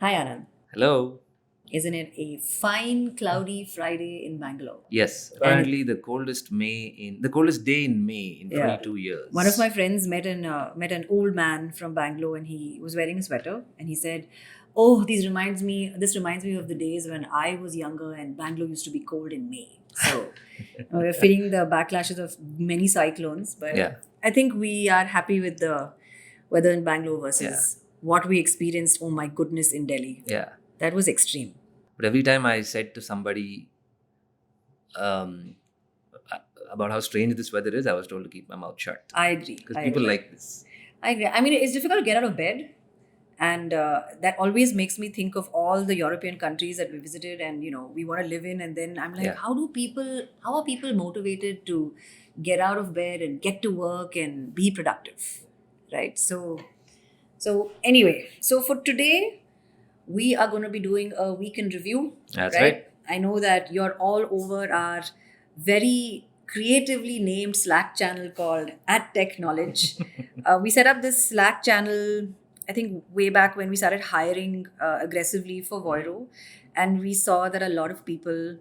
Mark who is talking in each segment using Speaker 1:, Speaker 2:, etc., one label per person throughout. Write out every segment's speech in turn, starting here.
Speaker 1: Hi Anand.
Speaker 2: Hello.
Speaker 1: Isn't it a fine cloudy Friday in Bangalore?
Speaker 2: Yes,
Speaker 1: And
Speaker 2: apparently the coldest day in May in
Speaker 1: yeah,
Speaker 2: 22
Speaker 1: one of
Speaker 2: years.
Speaker 1: my friends met an old man from Bangalore, and he was wearing a sweater, and he said, "Oh, this reminds me of the days when I was younger and Bangalore used to be cold in May." So we're feeling the backlashes of many cyclones, but
Speaker 2: Yeah,
Speaker 1: I think we are happy with the weather in Bangalore
Speaker 2: yeah,
Speaker 1: versus what we experienced. Oh my goodness, in Delhi,
Speaker 2: yeah.
Speaker 1: that was extreme.
Speaker 2: But every time I said to somebody um, about how strange this weather is, I was told to keep my mouth shut
Speaker 1: I agree.
Speaker 2: because
Speaker 1: I
Speaker 2: people
Speaker 1: agree.
Speaker 2: like this.
Speaker 1: I agree. I mean, it's difficult to get out of bed, and that always makes me think of all the European countries that we visited, and we want to live in. And then I'm like,
Speaker 2: Yeah,
Speaker 1: how are people motivated to get out of bed and get to work and be productive, right? So anyway, so for today, we are going to be doing a weekend review,
Speaker 2: that's right.
Speaker 1: right? I know that you're all over our very creatively named Slack channel called AdTech Knowledge. We set up this Slack channel, I think, way back when we started hiring aggressively for Voiro, and we saw that a lot of people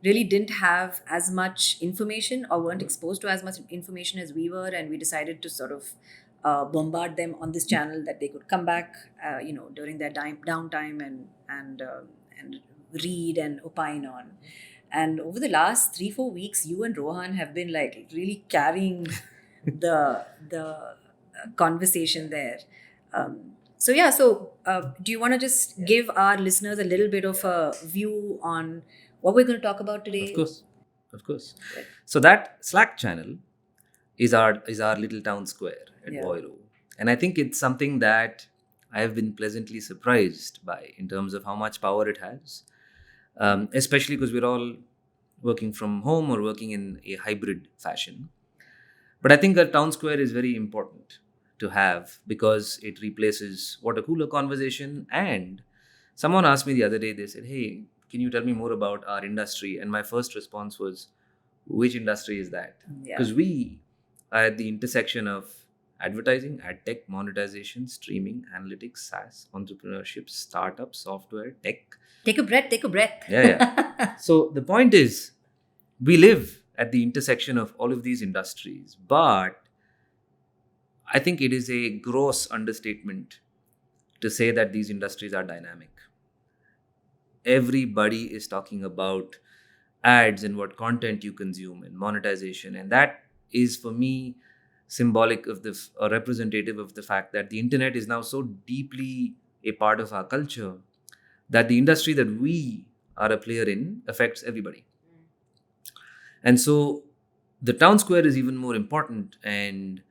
Speaker 1: really didn't have as much information or weren't exposed to as much information as we were, and we decided to sort of bombard them on this channel that they could come back, during their downtime and read and opine on. And over the last 3-4 weeks, you and Rohan have been like really carrying the conversation there. So yeah, do you want to just give our listeners a little bit of a view on what we're going to talk about
Speaker 2: Of
Speaker 1: today?
Speaker 2: course, of course. So that Slack channel is our little town square at
Speaker 1: Yeah.
Speaker 2: Voiro, and I think it's something that I have been pleasantly surprised by in terms of how much power it has, especially because we're all working from home or working in a hybrid fashion. But I think a town square is very important to have because it replaces water cooler conversation. And someone asked me the other day, they said, "Hey, can you tell me more about our industry?" And my first response was, which industry is that?
Speaker 1: Yeah.
Speaker 2: Because we are at the intersection of advertising, ad tech, monetization, streaming, analytics, SaaS, entrepreneurship, startup, software, tech.
Speaker 1: Take a breath, take a breath.
Speaker 2: Yeah. So the point is, we live at the intersection of all of these industries, but I think it is a gross understatement to say that these industries are dynamic. Everybody is talking about ads and what content you consume and monetization, and that is for me symbolic of the or representative of the fact that the internet is now so deeply a part of our culture that the industry that we are a player in affects everybody. And so the town square is even more important and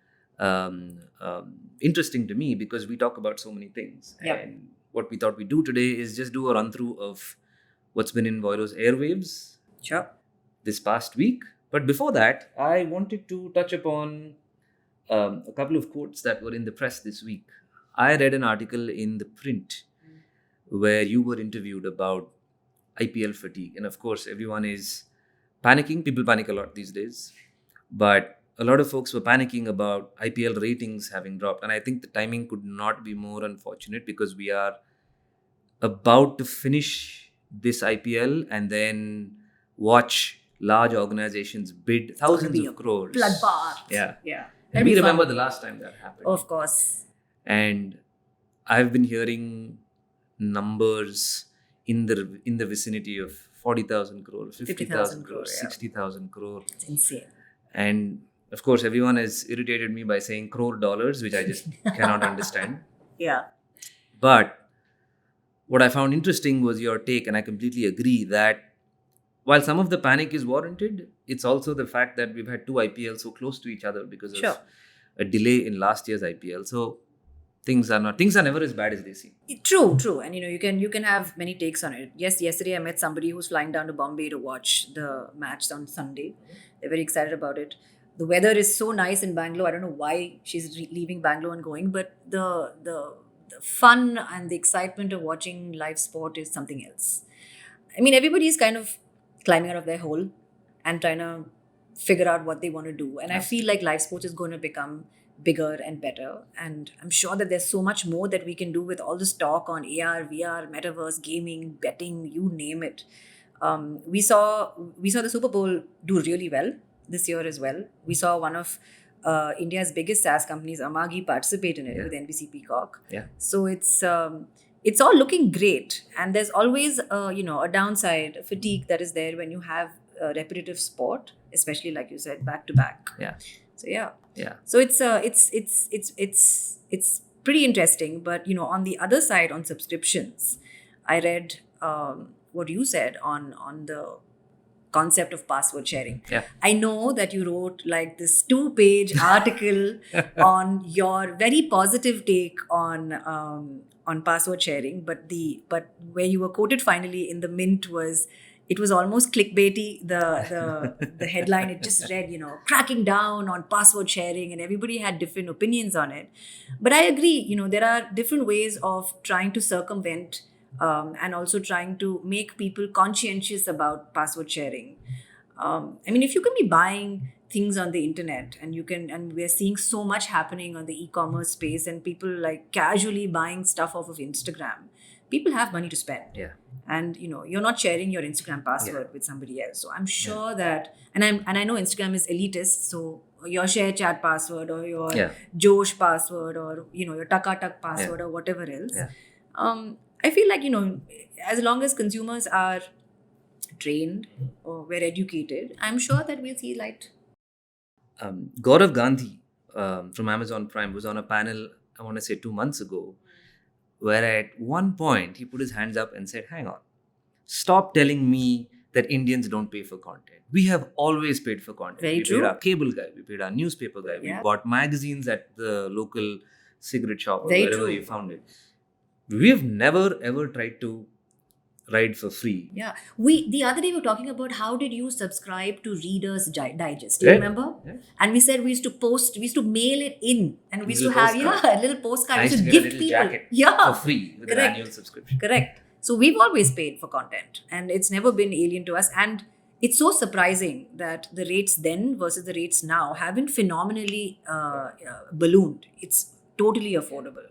Speaker 2: interesting to me because we talk about so many things.
Speaker 1: Yep.
Speaker 2: And what we thought we'd do today is just do a run through of what's been in Voilo's airwaves
Speaker 1: Sure.
Speaker 2: this past week. But before that, I wanted to touch upon a couple of quotes that were in the press this week. I read an article in the print where you were interviewed about IPL fatigue. And of course, everyone is panicking. People panic a lot these days. But a lot of folks were panicking about IPL ratings having dropped. And I think the timing could not be more unfortunate because we are about to finish this IPL and then watch large organizations bid thousands of crores.
Speaker 1: Bloodbath.
Speaker 2: Yeah.
Speaker 1: Yeah.
Speaker 2: And
Speaker 1: That'd
Speaker 2: we
Speaker 1: be fun.
Speaker 2: remember the last time that happened.
Speaker 1: Of course.
Speaker 2: And I've been hearing numbers in the vicinity of 40,000 crore, 50,000 crore,
Speaker 1: crore, yeah.
Speaker 2: 60,000 crore.
Speaker 1: It's insane.
Speaker 2: And of course, everyone has irritated me by saying crore dollars, which I just cannot understand.
Speaker 1: Yeah.
Speaker 2: But what I found interesting was your take, and I completely agree that while some of the panic is warranted, it's also the fact that we've had two IPLs so close to each other because
Speaker 1: Sure.
Speaker 2: of a delay in last year's IPL. So things are never as bad as they seem.
Speaker 1: True, and you can have many takes on it. Yes, yesterday I met somebody who's flying down to Bombay to watch the match on Sunday. They're very excited about it. The weather is so nice in Bangalore. I don't know why she's leaving Bangalore and going, but the fun and the excitement of watching live sport is something else. I mean, everybody's kind of climbing out of their hole and trying to figure out what they want to do. And I feel like live sports is going to become bigger and better. And I'm sure that there's so much more that we can do with all this talk on AR, VR, Metaverse, gaming, betting, you name it. We saw the Super Bowl do really well this year as well. We saw one of India's biggest SaaS companies, Amagi, participate in it with NBC Peacock.
Speaker 2: Yeah.
Speaker 1: So it's all looking great, and there's always a downside, a fatigue that is there when you have repetitive sport, especially like you said, back to back.
Speaker 2: Yeah.
Speaker 1: So yeah.
Speaker 2: Yeah.
Speaker 1: So it's pretty interesting. But on the other side, on subscriptions, I read what you said on the concept of password sharing.
Speaker 2: Yeah.
Speaker 1: I know that you wrote like this 2-page article on your very positive take on password sharing, but where you were quoted finally in the Mint was, it was almost clickbaity. The headline, it just read, cracking down on password sharing, and everybody had different opinions on it. But I agree, there are different ways of trying to circumvent and also trying to make people conscientious about password sharing. If you can be buying things on the internet, and we're seeing so much happening on the e-commerce space, and people like casually buying stuff off of Instagram, people have money to spend.
Speaker 2: Yeah.
Speaker 1: And you're not sharing your Instagram password with somebody else. So I'm sure that, and I know Instagram is elitist, so your share chat password or your Josh password or your Takatak password or whatever else. I feel like as long as consumers are trained or we're educated, I'm sure that we'll see light.
Speaker 2: Gaurav Gandhi from Amazon Prime was on a panel, I want to say 2 months ago, where at one point he put his hands up and said, hang on, stop telling me that Indians don't pay for content. We have always paid for content.
Speaker 1: Very true.
Speaker 2: Paid our cable guy, we paid our newspaper guy, we bought magazines at the local cigarette shop or wherever you found it. We've never ever tried to ride for free.
Speaker 1: Yeah. The other day we were talking about how did you subscribe to Reader's Digest. Do you remember? Yeah. And we said we used to mail it in, and we used to have a little postcard. We used to give people
Speaker 2: jacket for free with an annual subscription.
Speaker 1: Correct. So we've always paid for content, and it's never been alien to us. And it's so surprising that the rates then versus the rates now haven't phenomenally ballooned. It's totally affordable.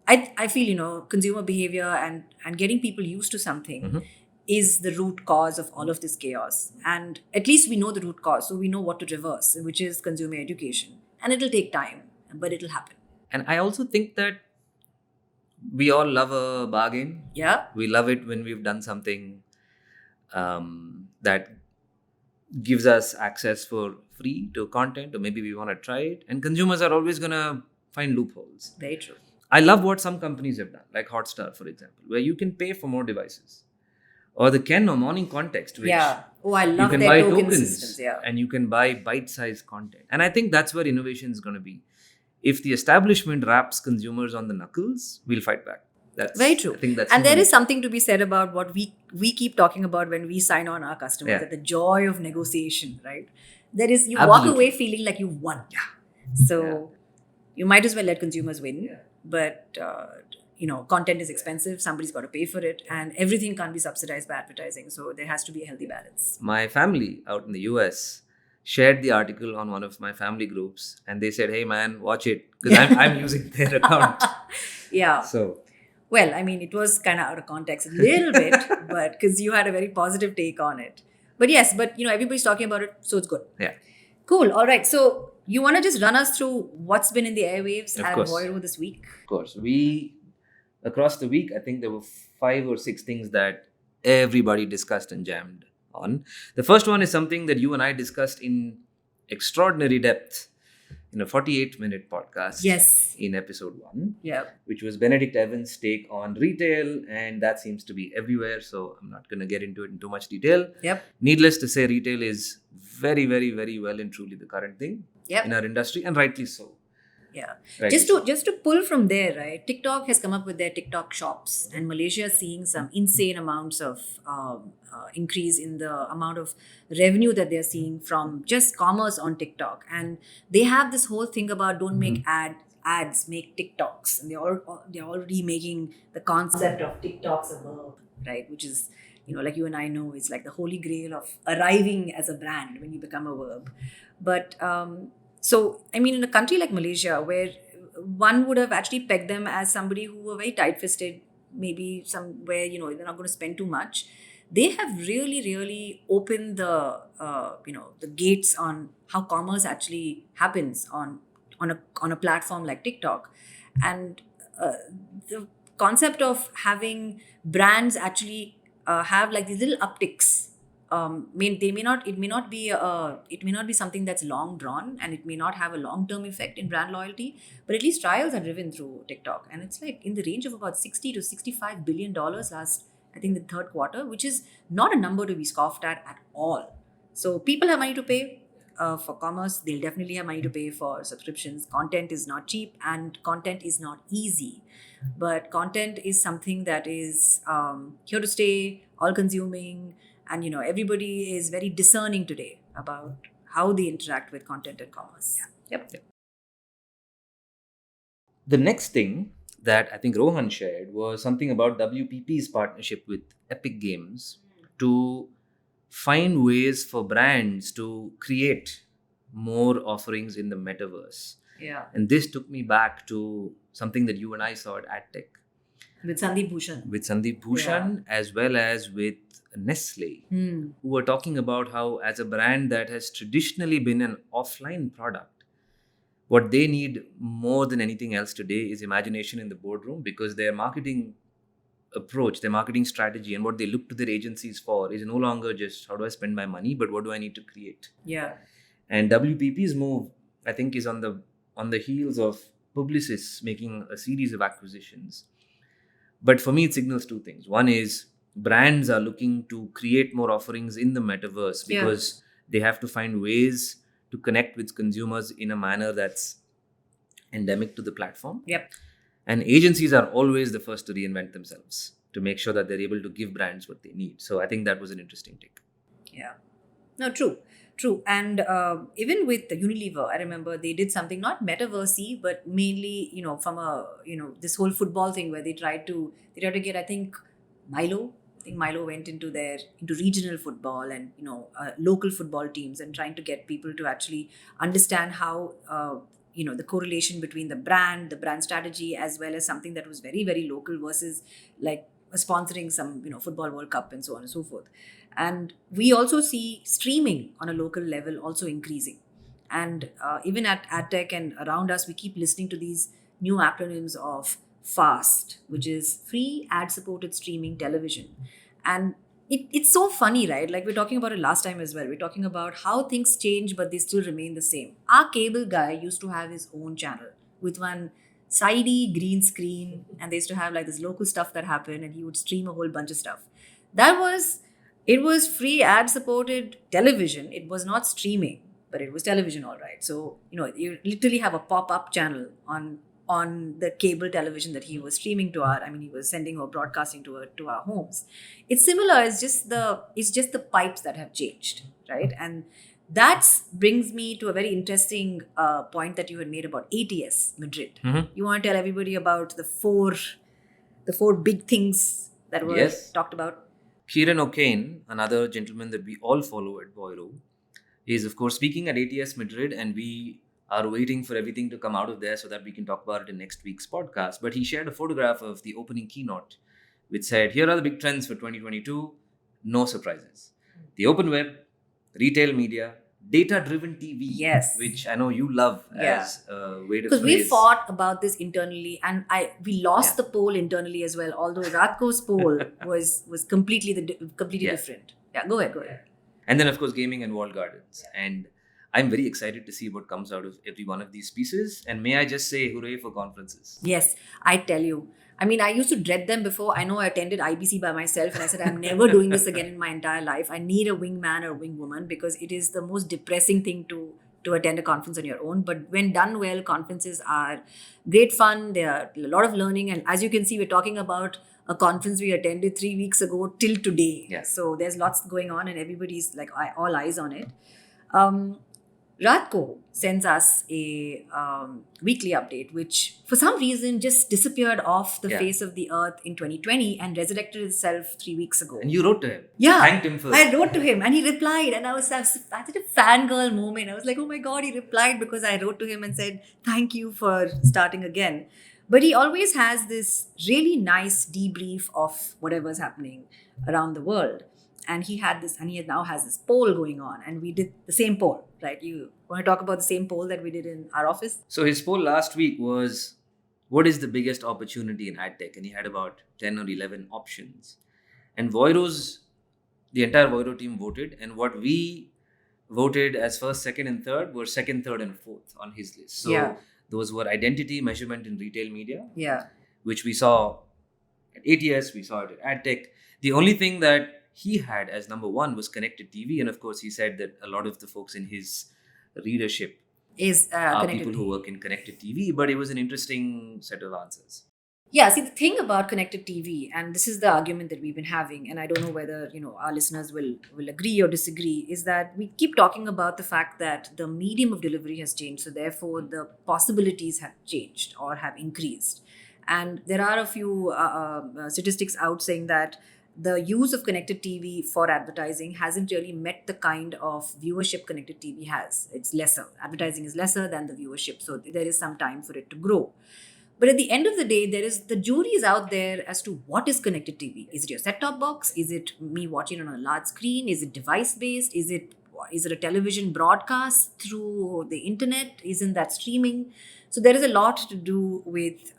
Speaker 1: I feel, consumer behavior and getting people used to something is the root cause of all of this chaos. And at least we know the root cause, so we know what to reverse, which is consumer education. And it'll take time, but it'll happen.
Speaker 2: And I also think that we all love a bargain.
Speaker 1: Yeah.
Speaker 2: We love it when we've done something that gives us access for free to content, or maybe we want to try it. And consumers are always going to find loopholes.
Speaker 1: Very true.
Speaker 2: I love what some companies have done, like Hotstar, for example, where you can pay for more devices. Or the Ken or Morning Context, which
Speaker 1: I love
Speaker 2: you can
Speaker 1: their
Speaker 2: buy
Speaker 1: token
Speaker 2: tokens
Speaker 1: systems. Yeah.
Speaker 2: and you can buy bite-sized content. And I think that's where innovation is going to be. If the establishment wraps consumers on the knuckles, we'll fight back. That's
Speaker 1: very true.
Speaker 2: I think that's
Speaker 1: and there is something to be said about what we keep talking about when we sign on our customers, that the joy of negotiation, right? There is, you walk away feeling like you won. Yeah. So you might as well let consumers win. Yeah. But, content is expensive. Somebody's got to pay for it. And everything can't be subsidized by advertising. So there has to be a healthy balance.
Speaker 2: My family out in the US shared the article on one of my family groups. And they said, hey, man, watch it. Because I'm using their account.
Speaker 1: Yeah.
Speaker 2: So,
Speaker 1: well, it was kind of out of context a little bit. But because you had a very positive take on it. But yes, everybody's talking about it. So it's good.
Speaker 2: Yeah.
Speaker 1: Cool. All right. So you want to just run us through what's been in the airwaves at Voiro this week?
Speaker 2: Of course. Across the week, I think there were 5 or 6 things that everybody discussed and jammed on. The first one is something that you and I discussed in extraordinary depth in a 48-minute podcast.
Speaker 1: Yes.
Speaker 2: In episode 1.
Speaker 1: Yeah.
Speaker 2: Which was Benedict Evans' take on retail, and that seems to be everywhere. So I'm not going to get into it in too much detail.
Speaker 1: Yep.
Speaker 2: Needless to say, retail is very, very, very well and truly the current thing in our industry, and rightly so.
Speaker 1: Yeah. Just to pull from there, right? TikTok has come up with their TikTok shops, and Malaysia is seeing some insane amounts of increase in the amount of revenue that they're seeing from just commerce on TikTok. And they have this whole thing about don't make ads, make TikToks. And they're already making the concept of TikToks a verb, right? Which is, like you and I know, it's like the holy grail of arriving as a brand when you become a verb. But So, I mean, in a country like Malaysia, where one would have actually pegged them as somebody who were very tight-fisted, maybe somewhere, they're not going to spend too much. They have really, really opened the gates on how commerce actually happens on a platform like TikTok, and uh, the concept of having brands actually have like these little upticks. They may not. It may not be. It may not be something that's long drawn, and it may not have a long term effect in brand loyalty. But at least trials are driven through TikTok, and it's like in the range of about $60 to $65 billion last. I think the third quarter, which is not a number to be scoffed at all. So people have money to pay for commerce. They'll definitely have money to pay for subscriptions. Content is not cheap, and content is not easy. But content is something that is here to stay, all consuming, and everybody is very discerning today about how they interact with content and commerce. Yep.
Speaker 2: The next thing that I think Rohan shared was something about WPP's partnership with Epic Games to find ways for brands to create more offerings in the metaverse.
Speaker 1: Yeah.
Speaker 2: And this took me back to something that you and I saw at AdTech
Speaker 1: With Sandeep Bhushan.
Speaker 2: with Sandeep Bhushan as well as with Nestle,
Speaker 1: Hmm.
Speaker 2: who were talking about how, as a brand that has traditionally been an offline product, what they need more than anything else today is imagination in the boardroom, because their marketing approach, their marketing strategy, and what they look to their agencies for is no longer just how do I spend my money, but what do I need to create.
Speaker 1: Yeah.
Speaker 2: And WPP's move, I think, is on the heels of Publicis making a series of acquisitions. But for me, it signals two things. One is brands are looking to create more offerings in the metaverse because they have to find ways to connect with consumers in a manner that's endemic to the platform.
Speaker 1: Yep.
Speaker 2: And agencies are always the first to reinvent themselves to make sure that they're able to give brands what they need. So I think that was an interesting take.
Speaker 1: Yeah. No, true. And even with Unilever, I remember they did something not metaversey, but mainly, from this whole football thing where they tried to get, I think, Milo. I think Milo went into regional football and, local football teams, and trying to get people to actually understand how, the correlation between the brand strategy, as well as something that was very, very local versus like sponsoring some, football World Cup and so on and so forth. And we also see streaming on a local level also increasing. And even at AdTech and around us, we keep listening to these new acronyms of FAST, which is free ad-supported streaming television. And it's so funny, right? Like we're talking about it last time as well. We're talking about how things change, but they still remain the same. Our cable guy used to have his own channel with one sidey green screen, and they used to have like this local stuff that happened, and he would stream a whole bunch of stuff. It was free ad supported television. It was not streaming, but it was television, all right. So, you literally have a pop-up channel on the cable television that he was streaming to he was sending or broadcasting to our homes. It's similar, it's just the pipes that have changed, right? And that brings me to a very interesting point that you had made about ATS Madrid.
Speaker 2: Mhm.
Speaker 1: You want to tell everybody about the four big things that were
Speaker 2: Yes.
Speaker 1: talked about?
Speaker 2: Kieran O'Kane, another gentleman that we all follow at Voiro, is of course speaking at ATS Madrid, and we are waiting for everything to come out of there so that we can talk about it in next week's podcast. But he shared a photograph of the opening keynote, which said, "Here are the big trends for 2022. No surprises. The open web, retail media, data-driven TV."
Speaker 1: Yes.
Speaker 2: Which I know you love
Speaker 1: Yeah.
Speaker 2: as a way to
Speaker 1: Because we
Speaker 2: phrase.
Speaker 1: fought about this internally, and we lost the poll internally as well. Although Ratko's poll was completely
Speaker 2: Yeah.
Speaker 1: different. Yeah, go ahead.
Speaker 2: And then, of course, gaming and walled gardens. And I'm very excited to see what comes out of every one of these pieces. And may I just say, hooray for conferences.
Speaker 1: Yes, I tell you. I used to dread them before. I know I attended IBC by myself, and I said, I'm never doing this again in my entire life. I need a wingman or wingwoman, because it is the most depressing thing to attend a conference on your own. But when done well, conferences are great fun. There are a lot of learning. And as you can see, we're talking about a conference we attended 3 weeks ago till today.
Speaker 2: Yeah.
Speaker 1: So there's lots going on, and everybody's like all eyes on it. Um, Ratko sends us a weekly update, which for some reason just disappeared off the
Speaker 2: Yeah.
Speaker 1: face of the earth in 2020 and resurrected itself 3 weeks ago.
Speaker 2: And you wrote to him.
Speaker 1: Yeah.
Speaker 2: Thanked him for
Speaker 1: I wrote to him and he replied, and I was such a fangirl moment. I was like, oh my God, he replied because I wrote to him and said, thank you for starting again. But he always has this really nice debrief of whatever's happening around the world. And he had this, and he now has this poll going on, and we did the same poll, right? You want to talk about the same poll that we did in our office?
Speaker 2: So his poll last week was, what is the biggest opportunity in AdTech? And he had about 10 or 11 options. And the entire Voiro team voted. And what we voted as first, second, and third were second, third, and fourth on his list. So
Speaker 1: Yeah.
Speaker 2: those were identity, measurement in retail media,
Speaker 1: Yeah.
Speaker 2: which we saw at ATS, we saw it at AdTech. The only thing that he had as number one was connected TV. And of course, he said that a lot of the folks in his readership
Speaker 1: Is
Speaker 2: are
Speaker 1: connected
Speaker 2: people
Speaker 1: to
Speaker 2: who work in connected TV, but it was an interesting set of answers.
Speaker 1: Yeah, see the thing about connected TV, and this is the argument that we've been having, and I don't know whether our listeners will agree or disagree, is that we keep talking about the fact that the medium of delivery has changed, so therefore the possibilities have changed or have increased, and there are a few statistics out saying that the use of connected TV for advertising hasn't really met the kind of viewership connected TV has. It's lesser. Advertising is lesser than the viewership, so there is some time for it to grow. But at the end of the day, the jury is out there as to what is connected TV. Is it your set-top box? Is it me watching it on a large screen? Is it device-based? Is it a television broadcast through the internet? Isn't that streaming? So there is a lot to do with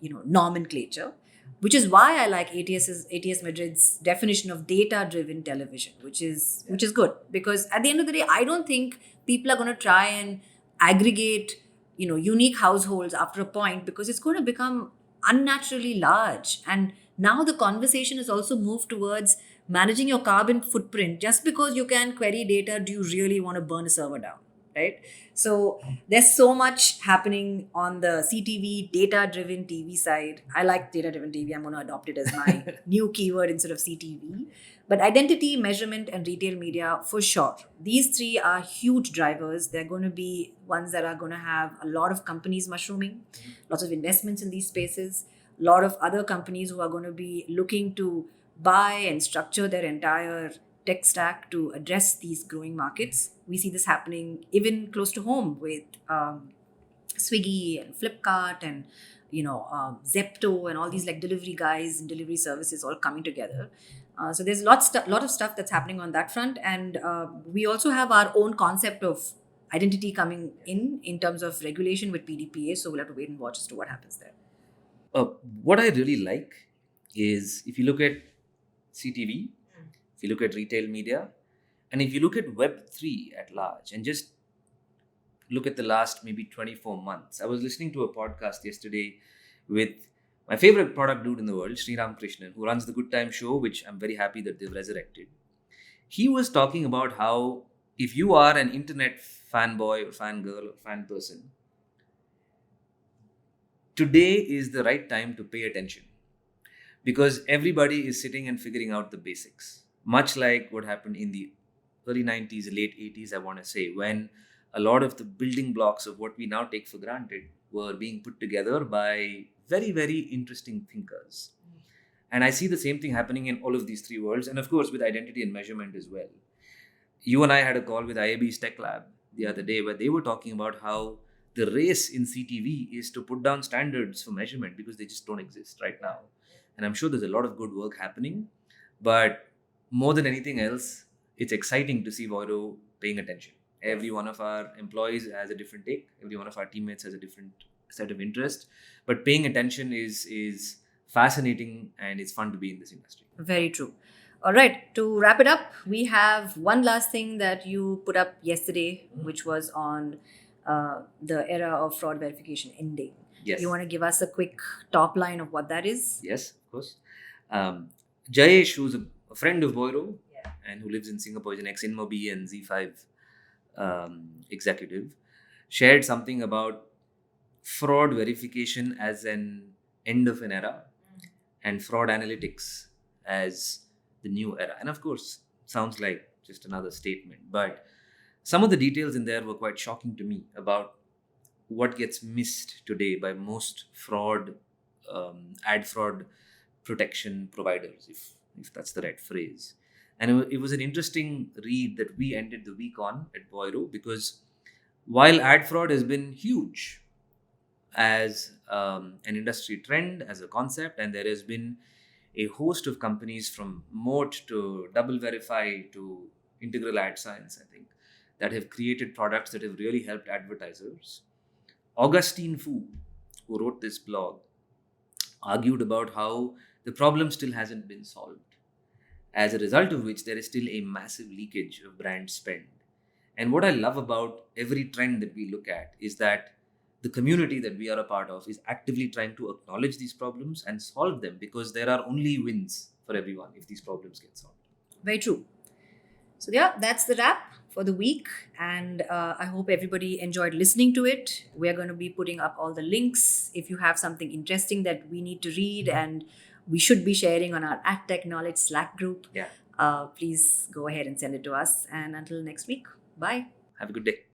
Speaker 1: nomenclature, which is why I like ATS Madrid's definition of data-driven television, which is good, because at the end of the day, I don't think people are going to try and aggregate unique households after a point, because it's going to become unnaturally large. And now the conversation has also moved towards managing your carbon footprint. Just because you can query data, do you really want to burn a server down, right? So there's so much happening on the CTV, data-driven TV side. I like data-driven TV. I'm going to adopt it as my new keyword instead of CTV. But identity, measurement, and retail media, for sure. These three are huge drivers. They're going to be ones that are going to have a lot of companies mushrooming, lots of investments in these spaces, a lot of other companies who are going to be looking to buy and structure their entire tech stack to address these growing markets. We see this happening even close to home with Swiggy and Flipkart and Zepto and all these like delivery guys and delivery services all coming together. So there's lot of stuff that's happening on that front, and we also have our own concept of identity coming in terms of regulation with PDPA. So we'll have to wait and watch as to what happens there.
Speaker 2: What I really like is, if you look at CTV, if you look at retail media, and if you look at Web3 at large, and just look at the last maybe 24 months. I was listening to a podcast yesterday with my favorite product dude in the world, Sri Ramakrishnan, who runs the Good Time Show, which I'm very happy that they've resurrected. He was talking about how if you are an internet fanboy or fangirl or fan person, today is the right time to pay attention, because everybody is sitting and figuring out the basics. Much like what happened in the early 90s, late 80s, I want to say, when a lot of the building blocks of what we now take for granted were being put together by very, very interesting thinkers. And I see the same thing happening in all of these three worlds, and of course with identity and measurement as well. You and I had a call with IAB's Tech Lab the other day where they were talking about how the race in CTV is to put down standards for measurement because they just don't exist right now. And I'm sure there's a lot of good work happening, but more than anything else, it's exciting to see Voiro paying attention. Every one of our employees has a different take. Every one of our teammates has a different set of interest. But paying attention is fascinating, and it's fun to be in this industry.
Speaker 1: Very true. All right, to wrap it up, we have one last thing that you put up yesterday, which was on the era of fraud verification ending.
Speaker 2: Yes.
Speaker 1: You want to give us a quick top line of what that is?
Speaker 2: Yes, of course. Jayesh, who's a friend of Voiro and who lives in Singapore, is an ex-Inmobi and Z5 executive, shared something about fraud verification as an end of an era and fraud analytics as the new era. And of course, sounds like just another statement, but some of the details in there were quite shocking to me about what gets missed today by most ad fraud protection providers, if that's the right phrase. And it was an interesting read that we ended the week on at Voiro, because while ad fraud has been huge as an industry trend, as a concept, and there has been a host of companies from Moat to Double Verify to Integral Ad Science, I think, that have created products that have really helped advertisers. Augustine Fu, who wrote this blog, argued about how the problem still hasn't been solved, as a result of which there is still a massive leakage of brand spend. And what I love about every trend that we look at is that the community that we are a part of is actively trying to acknowledge these problems and solve them, because there are only wins for everyone if these problems get solved.
Speaker 1: Very true. So, yeah, that's the wrap for the week. And I hope everybody enjoyed listening to it. We're going to be putting up all the links. If you have something interesting that we need to read and we should be sharing on our AdTech Knowledge Slack group,
Speaker 2: Yeah.
Speaker 1: please go ahead and send it to us. And until next week, bye.
Speaker 2: Have a good day.